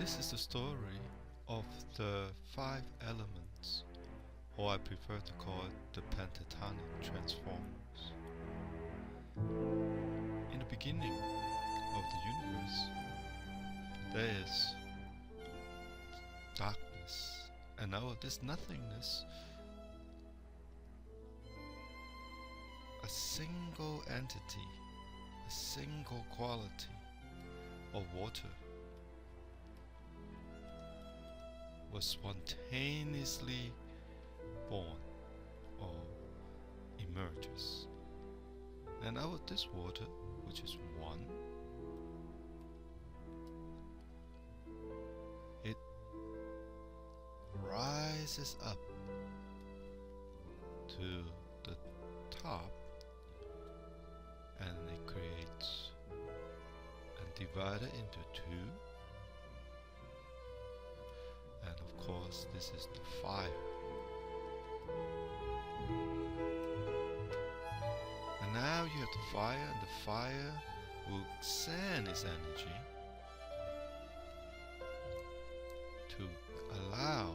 This is the story of the 5 elements, or I prefer to call it the pentatonic transformers. In the beginning of the universe, there is darkness, and out of this nothingness, a single entity, a single quality of water was spontaneously born or emerges. And out of this water, which is one, it rises up to the top, and it creates and divided into two. And of course, this is the fire. And now you have the fire, and the fire will send its energy to allow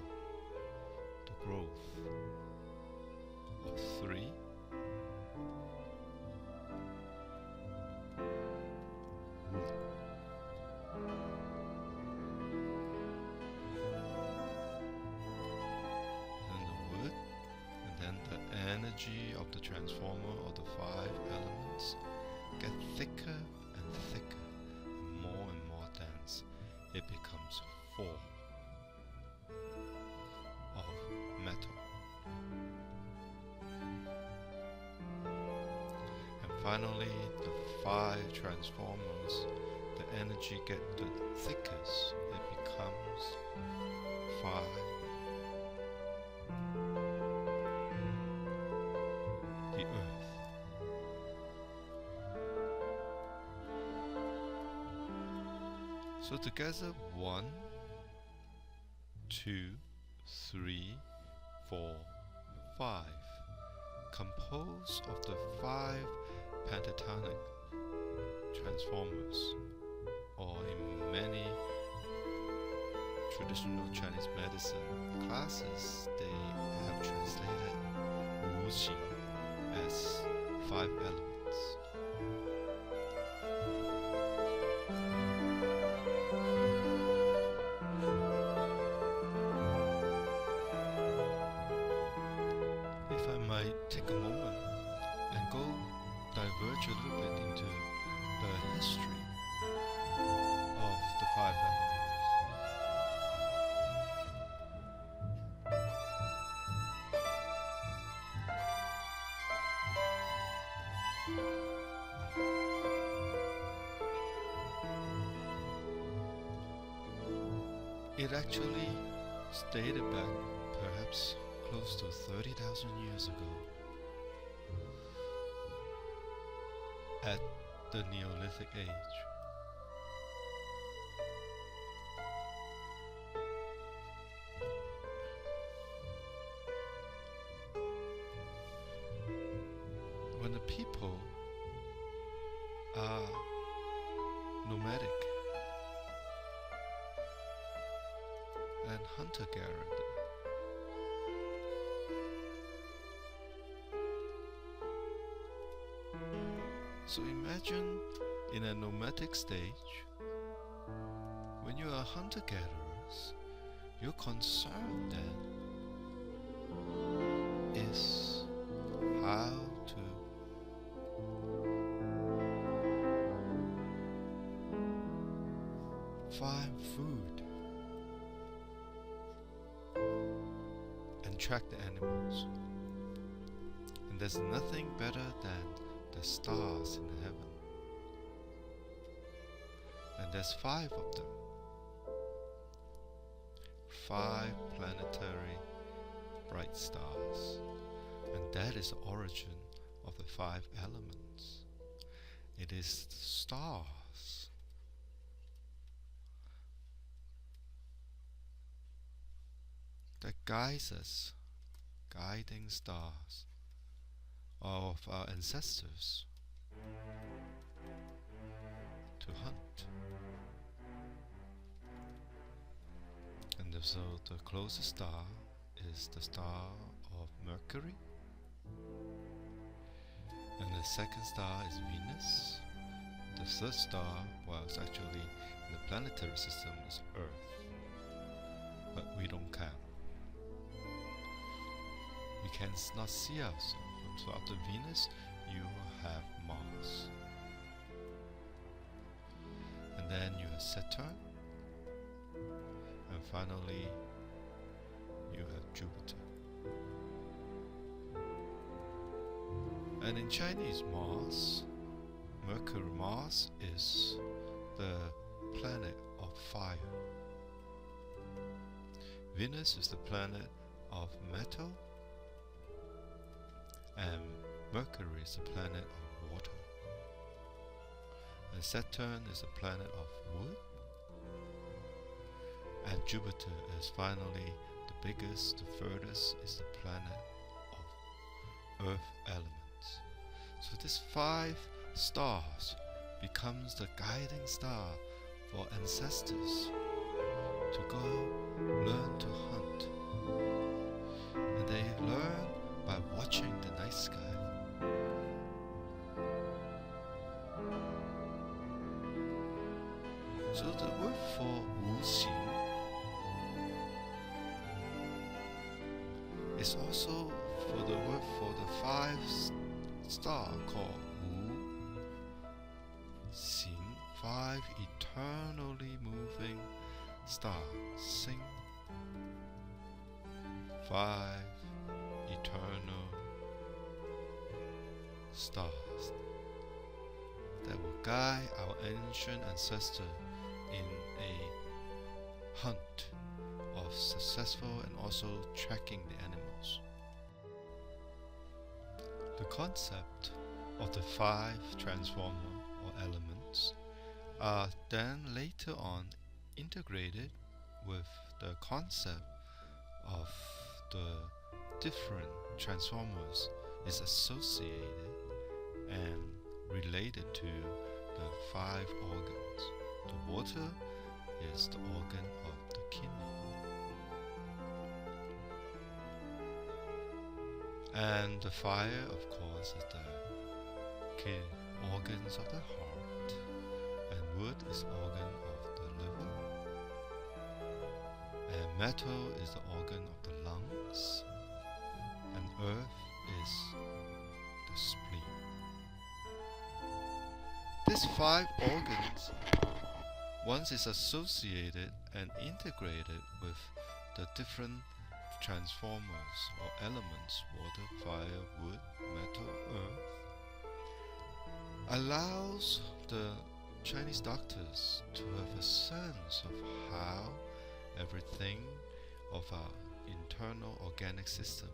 the growth of 3, energy of the transformer of the 5 elements get thicker and thicker, and more dense. It becomes 4 of metal. And finally, the 5 transformers, the energy get the thickest. It becomes 5 the earth. So together 1, 2, 3, 4, 5, composed of the 5 pentatonic transformers, or in many traditional Chinese medicine classes they have translated Wu Xing as 5 elements. If I might take a moment and go diverge a little bit into the history of the 5 elements. It actually dated back perhaps close to 30,000 years ago at the Neolithic age. When the people are nomadic and hunter-gatherer, so imagine in a nomadic stage, when you are hunter-gatherers, your concern then is how to find food and track the animals. And there's nothing better than the stars in the heaven. And there's 5 of them. 5 planetary bright stars. And that is the origin of the 5 elements. It is the stars that guides us, guiding stars of our ancestors to hunt. So the closest star is the star of Mercury, and the second star is Venus. The third star, well, it's actually in the planetary system, is Earth, but we don't count. We cannot see ourselves. So after Venus, you have Mars, and then you have Saturn, and finally you have Jupiter. And in Chinese, Mars is the planet of fire. Venus is the planet of metal, and Mercury is the planet of water. And Saturn is the planet of wood. And Jupiter is finally the biggest, the furthest, is the planet of earth elements. So these 5 stars becomes the guiding star for ancestors to go learn to hunt. And they learn by watching the night sky. So the word for Wu Xing is also for the word for the 5 star called Wu Xing, 5 eternally moving stars. Xing, 5 eternal stars that will guide our ancient ancestor in a hunt of successful and also tracking the animals. The concept of the 5 transformer or elements are then later on integrated with the concept of the different transformers is associated and related to the 5 organs. The water is the organ of the kidney, and the fire, of course, is the organs of the heart, and wood is organ of the liver, and metal is the organ of the lungs, and earth is the spleen. These 5 organs, once it's associated and integrated with the different transformers or elements, water, fire, wood, metal, earth, allows the Chinese doctors to have a sense of how everything of our internal organic system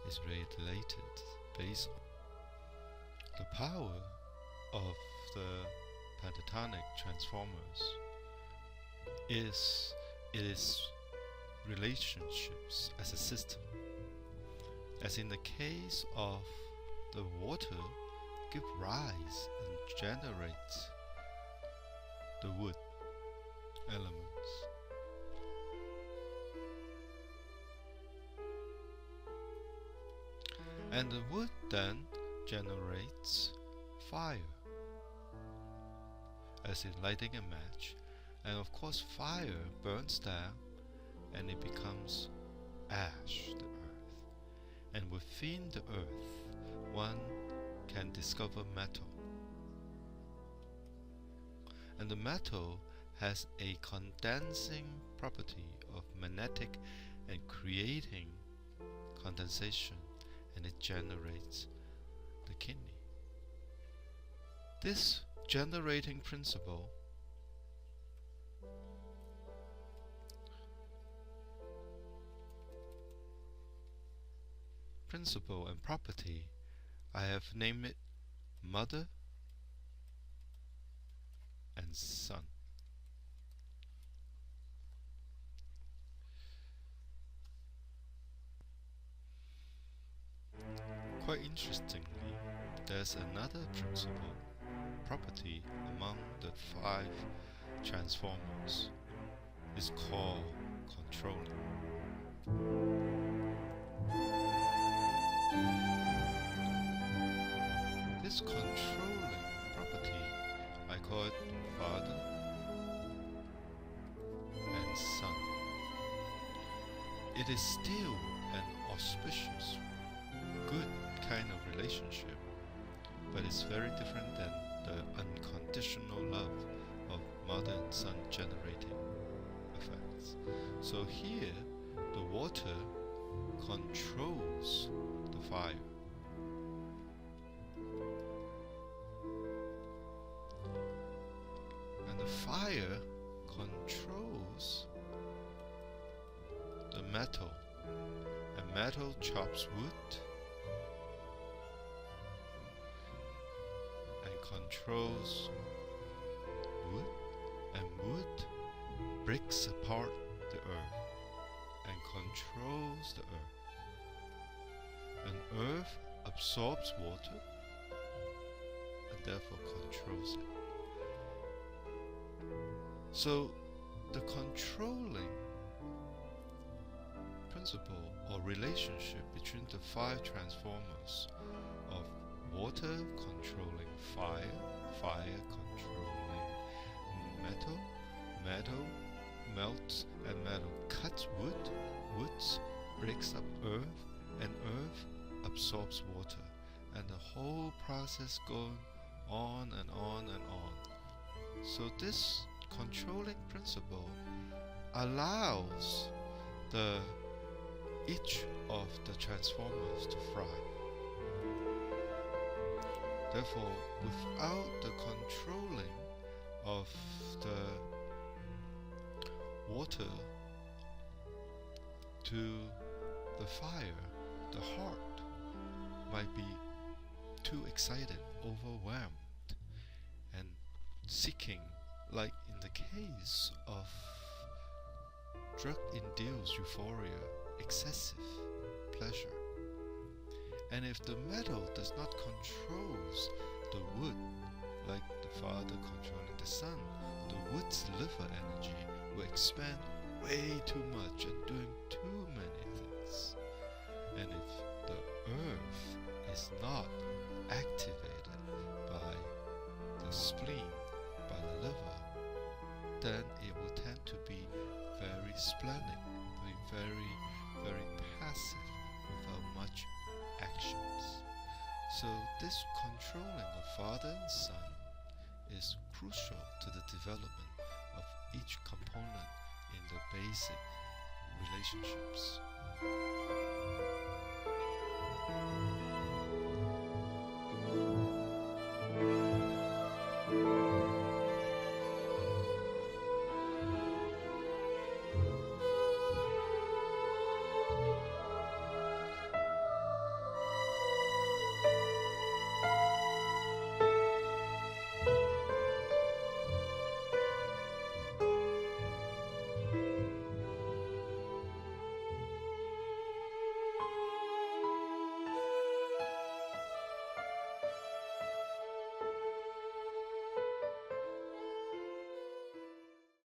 is related based on the power of the pentatonic transformers is relationships as a system. As in the case of the water, give rise and generate the wood elements. And the wood then generates fire, as in lighting a match. And of course fire burns down and it becomes ash, the earth. And within the earth, one can discover metal. And the metal has a condensing property of magnetic and creating condensation, and it generates the kidney. This generating principle and property, I have named it mother and son. Quite interestingly, there's another property among the 5 transformers. It's called controlling. This controlling property, I call it father and son. It is still an auspicious, good kind of relationship, but it's very different than the unconditional love of mother and son generating effects. So here, the water controls the fire. And the fire controls the metal. And metal chops wood and controls wood, and wood breaks apart the earth and controls the earth. And earth absorbs water and therefore controls it. So the controlling principle or relationship between the five transformers of water controlling fire, fire controlling metal, metal melts and metal cuts wood, wood breaks up earth, and earth absorbs water, and the whole process going on and on and on. So this controlling principle allows each of the transformers to thrive. Therefore, without the controlling of the water to the fire, the heart might be too excited, overwhelmed, and seeking, like in the case of drug-induced euphoria, excessive pleasure. And if the metal does not control the wood, like the father controlling the son, the wood's liver energy will expand way too much and doing too many things. And if the earth is not activated by the spleen, by the liver, then it will tend to be very splenic, be very passive, without much actions. So this controlling of father and son is crucial to the development of each component in the basic relationships.